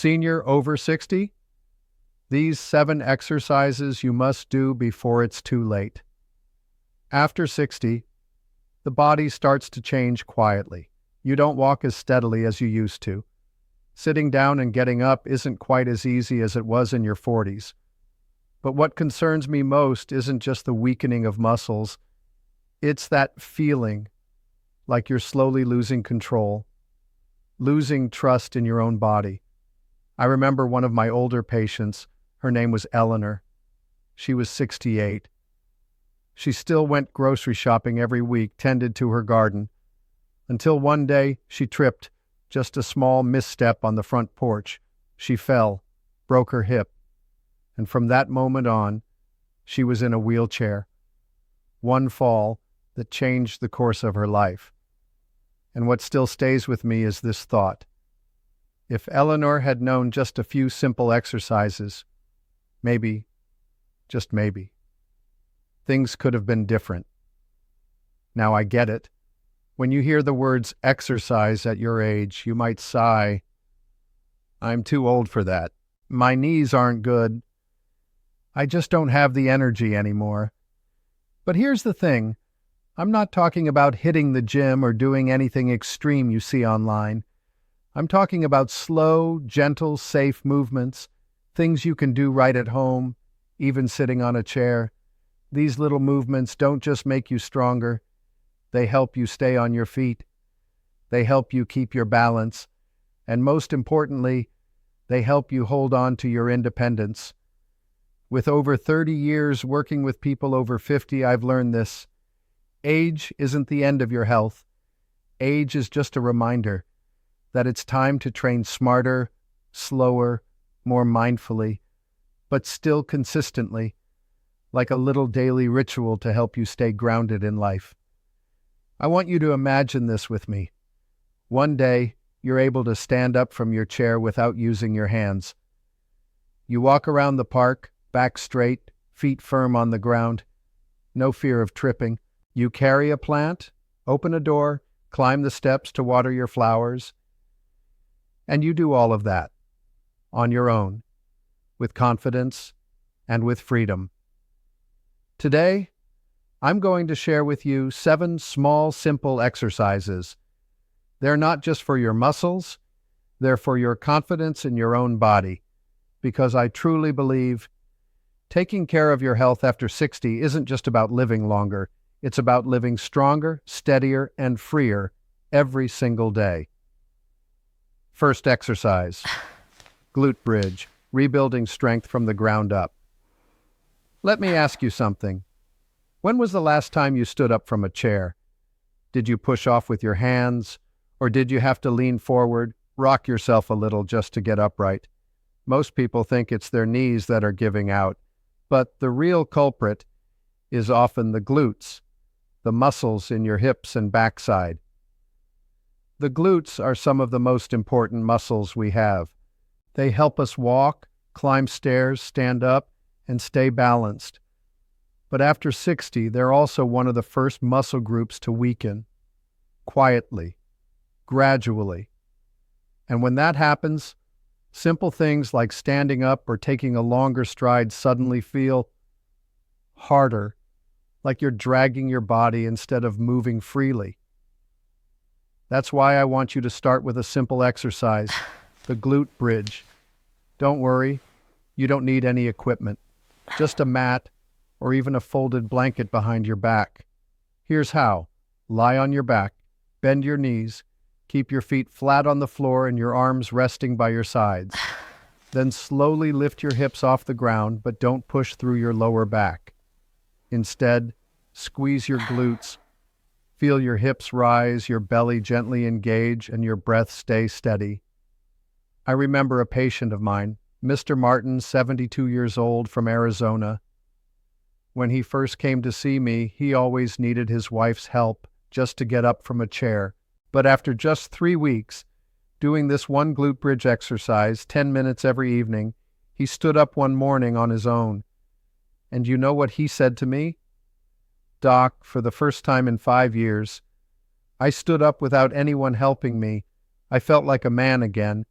Senior over 60? These 7 exercises you must do before it's too late. After 60, the body starts to change quietly. You don't walk as steadily as you used to. Sitting down and getting up isn't quite as easy as it was in your 40s. But what concerns me most isn't just the weakening of muscles. It's that feeling like you're slowly losing control, losing trust in your own body. I remember one of my older patients. Her name was Eleanor. She was 68. She still went grocery shopping every week, tended to her garden, until one day she tripped, just a small misstep on the front porch. She fell, broke her hip, and from that moment on, she was in a wheelchair. One fall that changed the course of her life. And what still stays with me is this thought. If Eleanor had known just a few simple exercises, maybe, just maybe, things could have been different. Now I get it. When you hear the words exercise at your age, you might sigh, I'm too old for that. My knees aren't good. I just don't have the energy anymore. But here's the thing. I'm not talking about hitting the gym or doing anything extreme you see online. I'm talking about slow, gentle, safe movements, things you can do right at home, even sitting on a chair. These little movements don't just make you stronger. They help you stay on your feet. They help you keep your balance. And most importantly, they help you hold on to your independence. With over 30 years working with people over 50, I've learned this. Age isn't the end of your health. Age is just a reminder that it's time to train smarter, slower, more mindfully, but still consistently, like a little daily ritual to help you stay grounded in life. I want you to imagine this with me. One day, you're able to stand up from your chair without using your hands. You walk around the park, back straight, feet firm on the ground, no fear of tripping. You carry a plant, open a door, climb the steps to water your flowers, and you do all of that on your own, with confidence and with freedom. Today, I'm going to share with you 7 small, simple exercises. They're not just for your muscles, they're for your confidence in your own body, because I truly believe taking care of your health after 60 isn't just about living longer. It's about living stronger, steadier, and freer every single day. First exercise, glute bridge, rebuilding strength from the ground up. Let me ask you something. When was the last time you stood up from a chair? Did you push off with your hands, or did you have to lean forward, rock yourself a little just to get upright? Most people think it's their knees that are giving out, but the real culprit is often the glutes, the muscles in your hips and backside. The glutes are some of the most important muscles we have. They help us walk, climb stairs, stand up, and stay balanced. But after 60, they're also one of the first muscle groups to weaken, quietly, gradually. And when that happens, simple things like standing up or taking a longer stride suddenly feel harder, like you're dragging your body instead of moving freely. That's why I want you to start with a simple exercise, the glute bridge. Don't worry, you don't need any equipment, just a mat or even a folded blanket behind your back. Here's how. Lie on your back, bend your knees, keep your feet flat on the floor and your arms resting by your sides. Then slowly lift your hips off the ground, but don't push through your lower back. Instead, squeeze your glutes, feel your hips rise, your belly gently engage, and your breath stay steady. I remember a patient of mine, Mr. Martin, 72 years old, from Arizona. When he first came to see me, he always needed his wife's help just to get up from a chair. But after just 3 weeks, doing this one glute bridge exercise, 10 minutes every evening, he stood up one morning on his own. And you know what he said to me? Doc, for the first time in 5 years, I stood up without anyone helping me. I felt like a man again.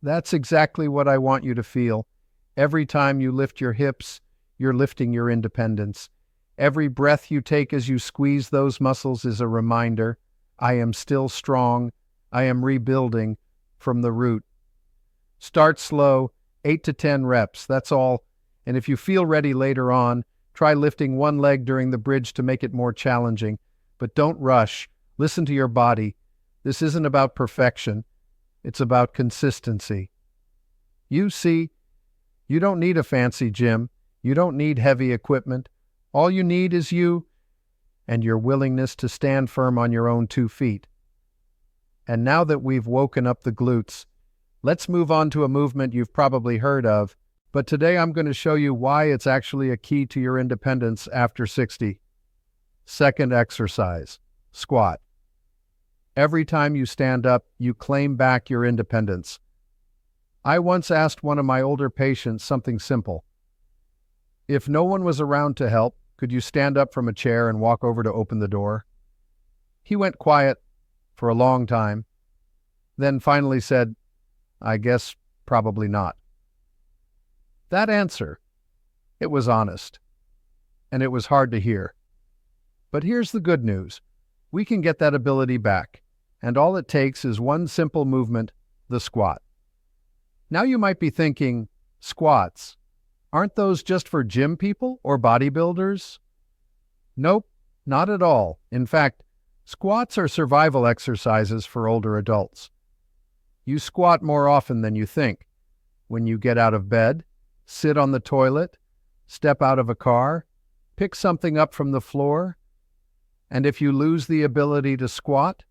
That's exactly what I want you to feel. Every time you lift your hips, you're lifting your independence. Every breath you take as you squeeze those muscles is a reminder, I am still strong, I am rebuilding from the root. Start slow, 8 to 10 reps, that's all. And if you feel ready later on, try lifting one leg during the bridge to make it more challenging. But don't rush. Listen to your body. This isn't about perfection. It's about consistency. You see, you don't need a fancy gym. You don't need heavy equipment. All you need is you and your willingness to stand firm on your own 2 feet. And now that we've woken up the glutes, let's move on to a movement you've probably heard of, but today I'm going to show you why it's actually a key to your independence after 60. Second exercise, squat. Every time you stand up, you claim back your independence. I once asked one of my older patients something simple. If no one was around to help, could you stand up from a chair and walk over to open the door? He went quiet for a long time, then finally said, I guess probably not. That answer, it was honest, and it was hard to hear. But here's the good news. We can get that ability back, and all it takes is one simple movement, the squat. Now you might be thinking, squats, aren't those just for gym people or bodybuilders? Nope, not at all. In fact, squats are survival exercises for older adults. You squat more often than you think. When you get out of bed, sit on the toilet, step out of a car, pick something up from the floor, and if you lose the ability to squat,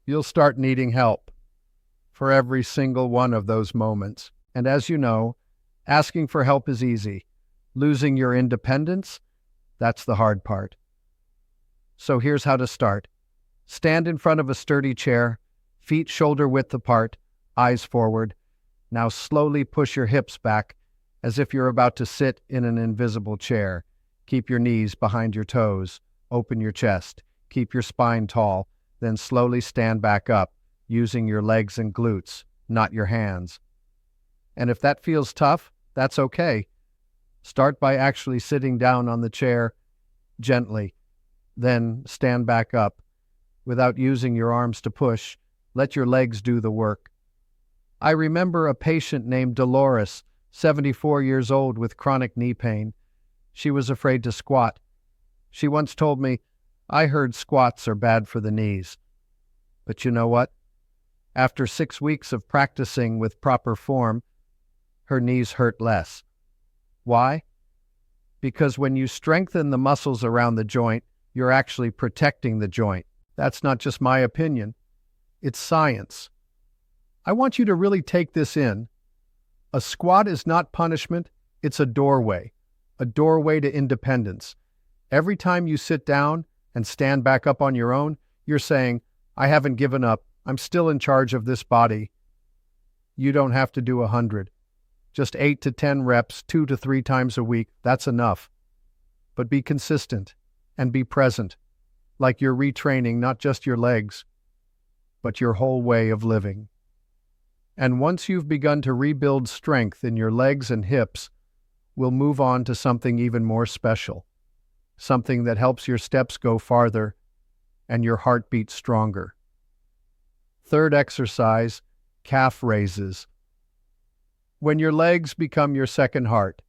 you'll start needing help for every single one of those moments. And as you know, asking for help is easy. Losing your independence, that's the hard part. So here's how to start. Stand in front of a sturdy chair, feet shoulder width apart, eyes forward. Now slowly push your hips back as if you're about to sit in an invisible chair. Keep your knees behind your toes. Open your chest. Keep your spine tall. Then slowly stand back up, using your legs and glutes, not your hands. And if that feels tough, that's okay. Start by actually sitting down on the chair gently. Then stand back up. Without using your arms to push, let your legs do the work. I remember a patient named Dolores, 74 years old with chronic knee pain. She was afraid to squat. She once told me, I heard squats are bad for the knees. But you know what? After 6 weeks of practicing with proper form, her knees hurt less. Why? Because when you strengthen the muscles around the joint, you're actually protecting the joint. That's not just my opinion. It's science. I want you to really take this in. A squat is not punishment, it's a doorway to independence. Every time you sit down and stand back up on your own, you're saying, I haven't given up. I'm still in charge of this body. You don't have to do 100. Just 8 to 10 reps, 2 to 3 times a week. That's enough. But be consistent and be present, like you're retraining not just your legs, but your whole way of living. And once you've begun to rebuild strength in your legs and hips, we'll move on to something even more special. Something that helps your steps go farther and your heart beat stronger. Third exercise, calf raises. When your legs become your second heart,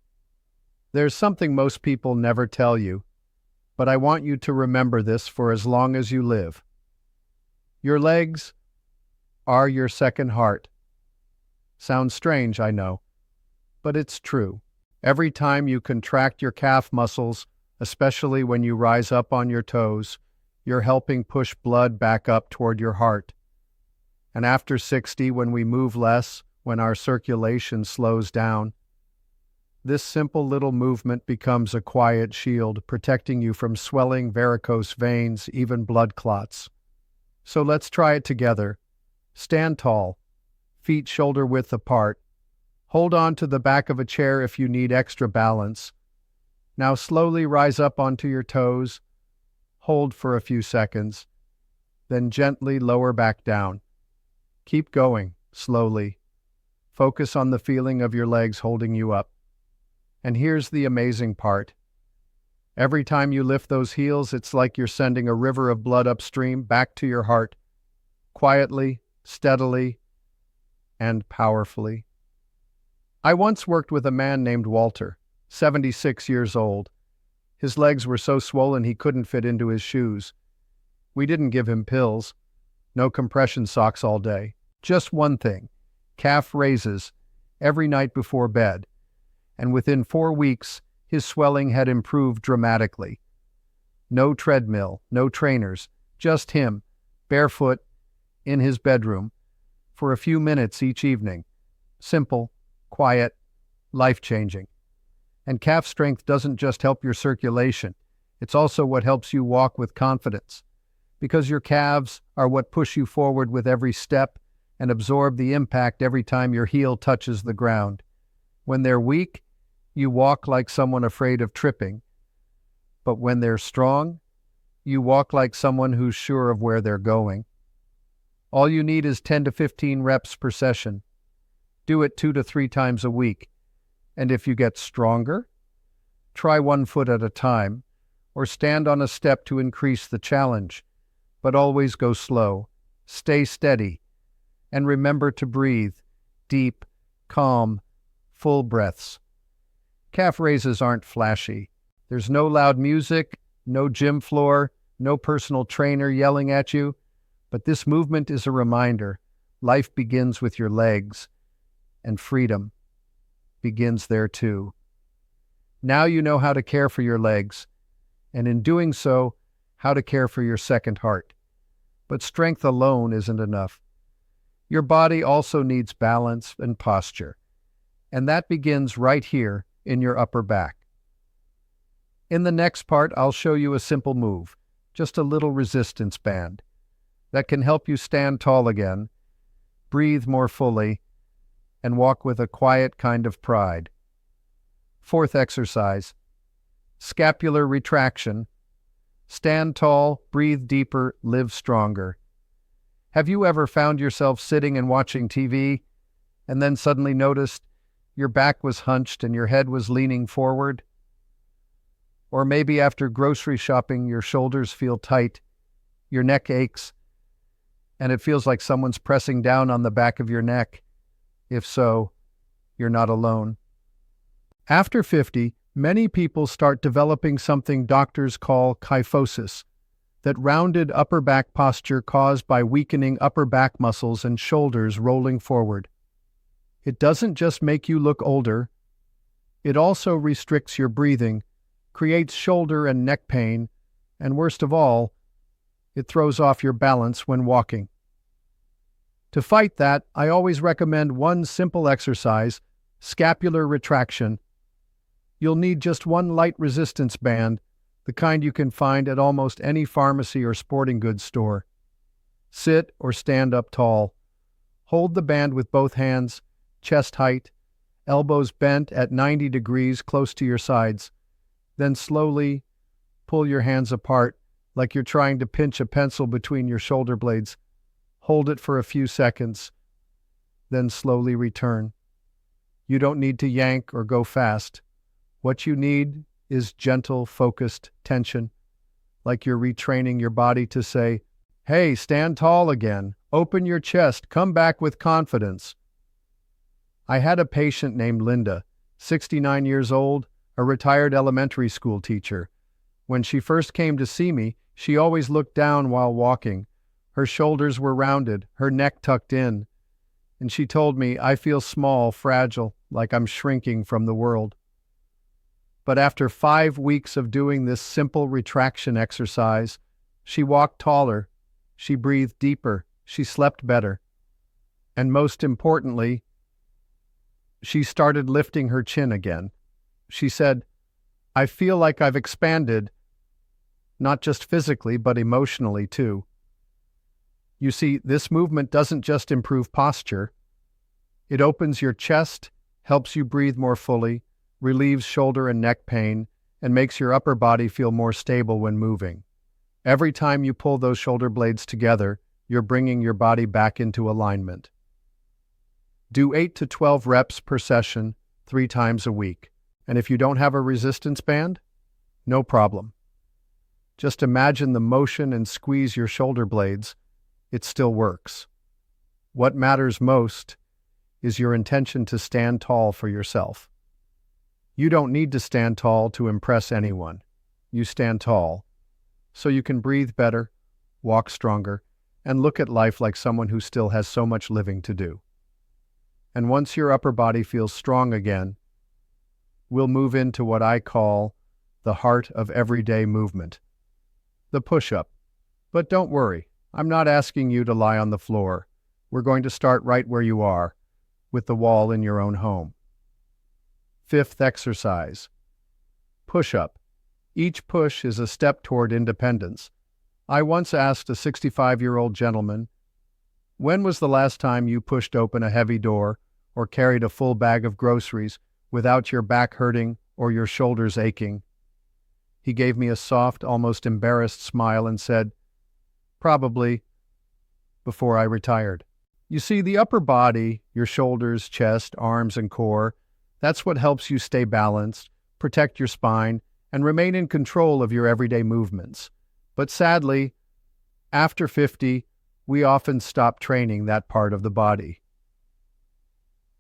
there's something most people never tell you, but I want you to remember this for as long as you live. Your legs are your second heart. Sounds strange, I know, but it's true. Every time you contract your calf muscles, especially when you rise up on your toes, you're helping push blood back up toward your heart. And after 60, when we move less, when our circulation slows down, this simple little movement becomes a quiet shield, protecting you from swelling varicose veins, even blood clots. So let's try it together. Stand tall, feet shoulder width apart. Hold on to the back of a chair if you need extra balance. Now slowly rise up onto your toes. Hold for a few seconds. Then gently lower back down. Keep going, slowly. Focus on the feeling of your legs holding you up. And here's the amazing part. Every time you lift those heels, it's like you're sending a river of blood upstream back to your heart, quietly, steadily, and powerfully. I once worked with a man named Walter, 76 years old. His legs were so swollen he couldn't fit into his shoes. We didn't give him pills, no compression socks all day. Just one thing, calf raises, every night before bed. And within 4 weeks, his swelling had improved dramatically. No treadmill, no trainers, just him, barefoot, in his bedroom, for a few minutes each evening. Simple, quiet, life-changing. And calf strength doesn't just help your circulation, it's also what helps you walk with confidence. Because your calves are what push you forward with every step and absorb the impact every time your heel touches the ground. When they're weak, you walk like someone afraid of tripping. But when they're strong, you walk like someone who's sure of where they're going. All you need is 10 to 15 reps per session. Do it 2 to 3 times a week. And if you get stronger, try 1 foot at a time, or stand on a step to increase the challenge. But always go slow, stay steady, and remember to breathe, deep, calm, full breaths. Calf raises aren't flashy. There's no loud music, no gym floor, no personal trainer yelling at you, but this movement is a reminder. Life begins with your legs, and freedom begins there too. Now you know how to care for your legs, and in doing so, how to care for your second heart. But strength alone isn't enough. Your body also needs balance and posture, and that begins right here in your upper back. In the next part, I'll show you a simple move, just a little resistance band, that can help you stand tall again, breathe more fully, and walk with a quiet kind of pride. Fourth exercise, scapular retraction. Stand tall, breathe deeper, live stronger. Have you ever found yourself sitting and watching TV, and then suddenly noticed your back was hunched and your head was leaning forward? Or maybe after grocery shopping, your shoulders feel tight, your neck aches, and it feels like someone's pressing down on the back of your neck. If so, you're not alone. After 50, many people start developing something doctors call kyphosis, that rounded upper back posture caused by weakening upper back muscles and shoulders rolling forward. It doesn't just make you look older, it also restricts your breathing, creates shoulder and neck pain, and worst of all, it throws off your balance when walking. To fight that, I always recommend one simple exercise, scapular retraction. You'll need just one light resistance band, the kind you can find at almost any pharmacy or sporting goods store. Sit or stand up tall. Hold the band with both hands, chest height, elbows bent at 90 degrees close to your sides. Then slowly pull your hands apart like you're trying to pinch a pencil between your shoulder blades. Hold it for a few seconds, then slowly return. You don't need to yank or go fast. What you need is gentle, focused tension, like you're retraining your body to say, "Hey, stand tall again. Open your chest. Come back with confidence." I had a patient named Linda, 69 years old, a retired elementary school teacher. When she first came to see me, she always looked down while walking. Her shoulders were rounded, her neck tucked in, and she told me, "I feel small, fragile, like I'm shrinking from the world." But after 5 weeks of doing this simple retraction exercise, she walked taller, she breathed deeper, she slept better, and most importantly, she started lifting her chin again. She said, "I feel like I've expanded, not just physically, but emotionally too." You see, this movement doesn't just improve posture. It opens your chest, helps you breathe more fully, relieves shoulder and neck pain, and makes your upper body feel more stable when moving. Every time you pull those shoulder blades together, you're bringing your body back into alignment. Do 8 to 12 reps per session 3 times a week. And if you don't have a resistance band, no problem. Just imagine the motion and squeeze your shoulder blades. It still works. What matters most is your intention to stand tall for yourself. You don't need to stand tall to impress anyone. You stand tall so you can breathe better, walk stronger, and look at life like someone who still has so much living to do. And once your upper body feels strong again, we'll move into what I call the heart of everyday movement, the push-up. But don't worry, I'm not asking you to lie on the floor. We're going to start right where you are, with the wall in your own home. 5th exercise, push-up. Each push is a step toward independence. I once asked a 65-year-old gentleman, when was the last time you pushed open a heavy door or carried a full bag of groceries without your back hurting or your shoulders aching? He gave me a soft, almost embarrassed smile and said, probably before I retired. You see, the upper body, your shoulders, chest, arms, and core, that's what helps you stay balanced, protect your spine, and remain in control of your everyday movements. But sadly, after 50, we often stop training that part of the body.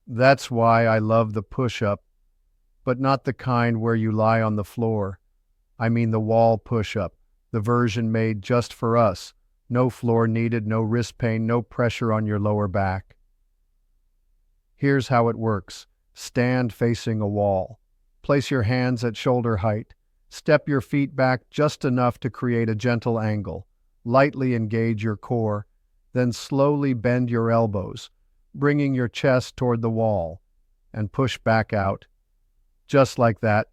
That's why I love the push-up, but not the kind where you lie on the floor. I mean the wall push-up, the version made just for us. No floor needed, no wrist pain, no pressure on your lower back. Here's how it works. Stand facing a wall. Place your hands at shoulder height. Step your feet back just enough to create a gentle angle. Lightly engage your core. Then slowly bend your elbows, bringing your chest toward the wall, and push back out. Just like that.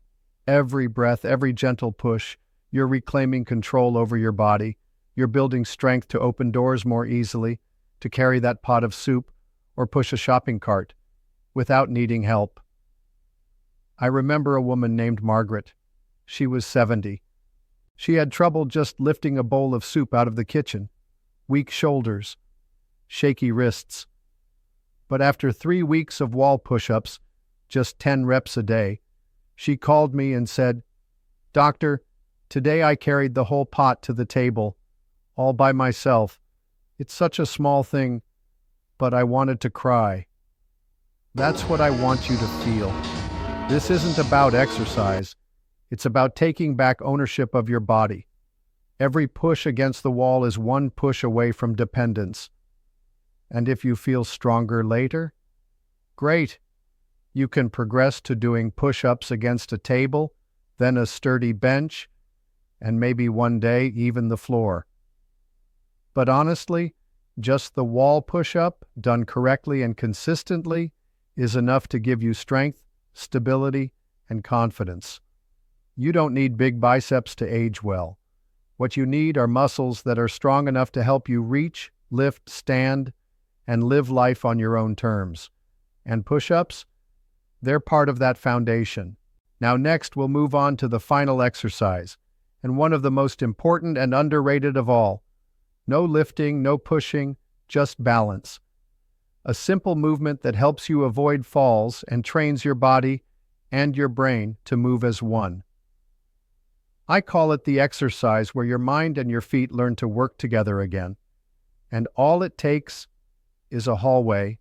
Every breath, every gentle push, you're reclaiming control over your body. You're building strength to open doors more easily, to carry that pot of soup, or push a shopping cart without needing help. I remember a woman named Margaret. She was 70. She had trouble just lifting a bowl of soup out of the kitchen. Weak shoulders, shaky wrists. But after 3 weeks of wall push-ups, just 10 reps a day, she called me and said, "Doctor, today I carried the whole pot to the table, all by myself. It's such a small thing, but I wanted to cry." That's what I want you to feel. This isn't about exercise. It's about taking back ownership of your body. Every push against the wall is one push away from dependence. And if you feel stronger later, great. You can progress to doing push-ups against a table, then a sturdy bench, and maybe one day even the floor. But honestly, just the wall push-up, done correctly and consistently, is enough to give you strength, stability, and confidence. You don't need big biceps to age well. What you need are muscles that are strong enough to help you reach, lift, stand, and live life on your own terms. And push-ups? They're part of that foundation. Now next, we'll move on to the final exercise, and one of the most important and underrated of all. No lifting, no pushing, just balance. A simple movement that helps you avoid falls and trains your body and your brain to move as one. I call it the exercise where your mind and your feet learn to work together again. And all it takes is a hallway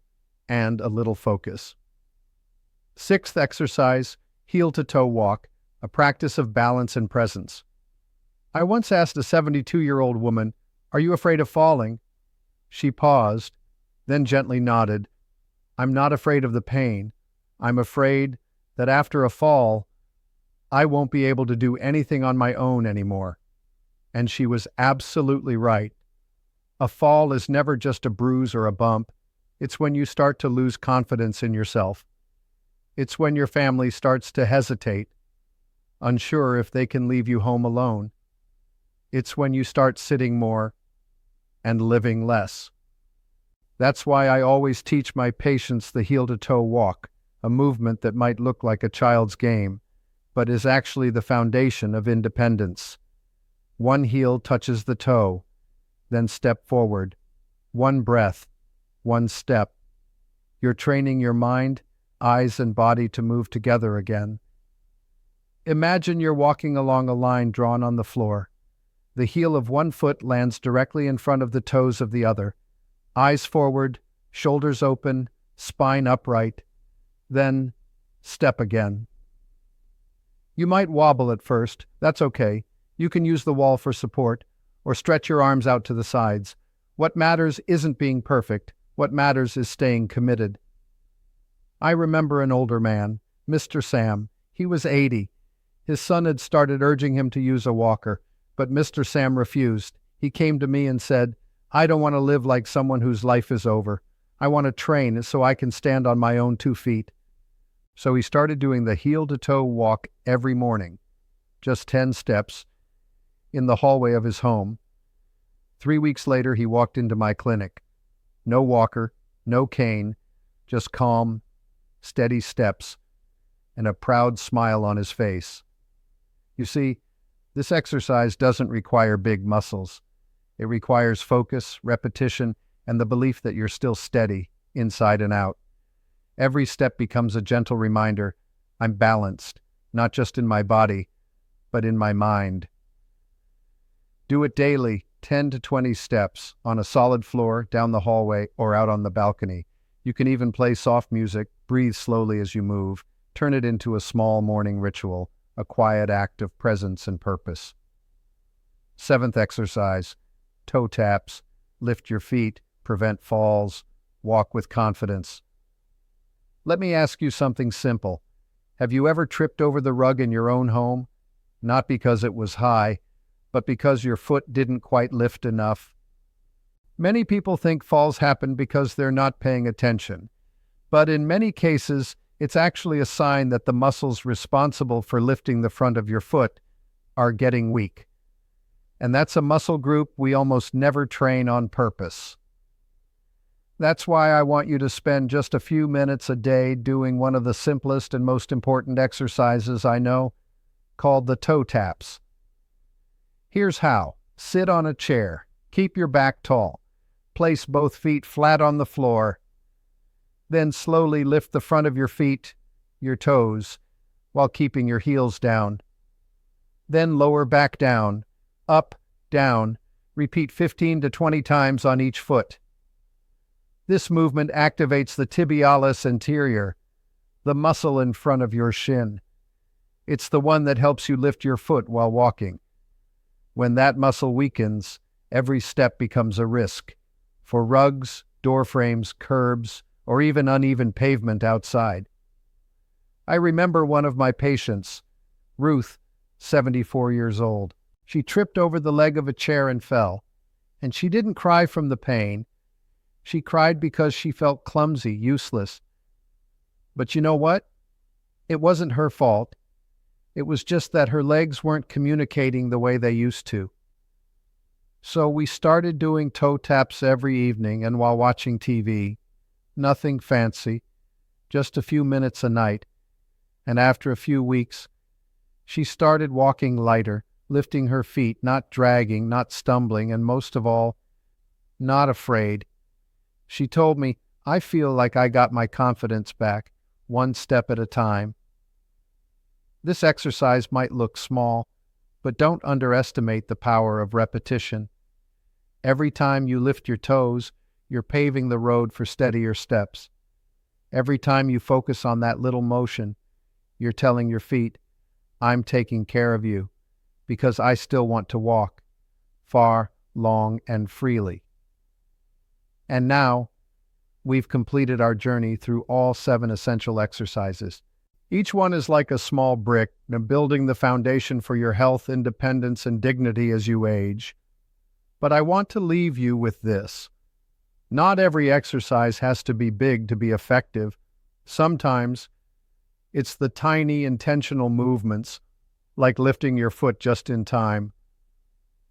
and a little focus. 6th exercise, heel-to-toe walk, a practice of balance and presence. I once asked a 72-year-old woman, "Are you afraid of falling?" She paused, then gently nodded. "I'm not afraid of the pain. I'm afraid that after a fall, I won't be able to do anything on my own anymore." And she was absolutely right. A fall is never just a bruise or a bump. It's when you start to lose confidence in yourself. It's when your family starts to hesitate, unsure if they can leave you home alone. It's when you start sitting more and living less. That's why I always teach my patients the heel-to-toe walk, a movement that might look like a child's game, but is actually the foundation of independence. One heel touches the toe, then step forward. One breath, one step. You're training your mind, eyes, and body to move together again. Imagine you're walking along a line drawn on the floor. The heel of one foot lands directly in front of the toes of the other. Eyes forward, shoulders open, spine upright. Then, step again. You might wobble at first. That's okay. You can use the wall for support, or stretch your arms out to the sides. What matters isn't being perfect. What matters is staying committed. I remember an older man, Mr. Sam. He was 80. His son had started urging him to use a walker, but Mr. Sam refused. He came to me and said, "I don't want to live like someone whose life is over. I want to train so I can stand on my own 2 feet." So he started doing the heel-to-toe walk every morning, just 10 steps, in the hallway of his home. 3 weeks later, he walked into my clinic. No walker, no cane, just calm, steady steps, and a proud smile on his face. You see, this exercise doesn't require big muscles. It requires focus, repetition, and the belief that you're still steady, inside and out. Every step becomes a gentle reminder, I'm balanced, not just in my body, but in my mind. Do it daily, 10 to 20 steps, on a solid floor, down the hallway, or out on the balcony. You can even play soft music, breathe slowly as you move, turn it into a small morning ritual, a quiet act of presence and purpose. 7th exercise, toe taps, lift your feet, prevent falls, walk with confidence. Let me ask you something simple. Have you ever tripped over the rug in your own home? Not because it was high, but because your foot didn't quite lift enough. Many people think falls happen because they're not paying attention, but in many cases, it's actually a sign that the muscles responsible for lifting the front of your foot are getting weak. And that's a muscle group we almost never train on purpose. That's why I want you to spend just a few minutes a day doing one of the simplest and most important exercises I know, called the toe taps. Here's how. Sit on a chair. Keep your back tall. Place both feet flat on the floor. Then slowly lift the front of your feet, your toes, while keeping your heels down. Then lower back down, up, down. Repeat 15 to 20 times on each foot. This movement activates the tibialis anterior, the muscle in front of your shin. It's the one that helps you lift your foot while walking. When that muscle weakens, every step becomes a risk for rugs, door frames, curbs, or even uneven pavement outside. I remember one of my patients, Ruth, 74 years old. She tripped over the leg of a chair and fell, and she didn't cry from the pain. She cried because she felt clumsy, useless. But you know what? It wasn't her fault. It was just that her legs weren't communicating the way they used to. So we started doing toe taps every evening and while watching TV. Nothing fancy, just a few minutes a night. And after a few weeks, she started walking lighter, lifting her feet, not dragging, not stumbling, and most of all, not afraid. She told me, "I feel like I got my confidence back, one step at a time." This exercise might look small, but don't underestimate the power of repetition. Every time you lift your toes, you're paving the road for steadier steps. Every time you focus on that little motion, you're telling your feet, "I'm taking care of you, because I still want to walk, far, long, and freely." And now, we've completed our journey through all 7 essential exercises. Each one is like a small brick, building the foundation for your health, independence, and dignity as you age. But I want to leave you with this. Not every exercise has to be big to be effective. Sometimes, it's the tiny, intentional movements, like lifting your foot just in time,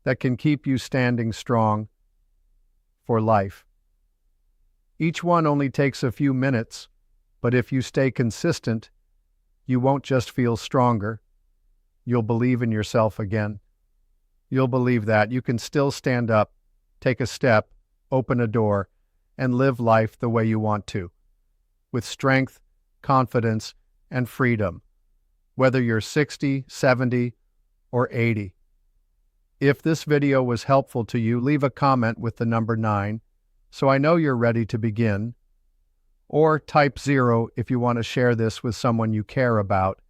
that can keep you standing strong for life. Each one only takes a few minutes, but if you stay consistent, you won't just feel stronger. You'll believe in yourself again. You'll believe that you can still stand up, take a step, open a door, and live life the way you want to. with strength, confidence, and freedom, whether you're 60, 70, or 80. If this video was helpful to you, leave a comment with the number 9 so I know you're ready to begin, or type 0 if you want to share this with someone you care about,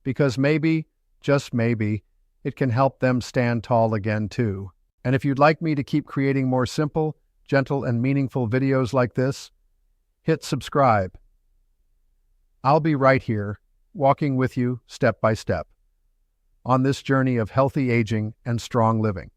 because maybe, just maybe, it can help them stand tall again too. And if you'd like me to keep creating more simple, gentle, and meaningful videos like this, hit subscribe. I'll be right here, walking with you step by step, on this journey of healthy aging and strong living.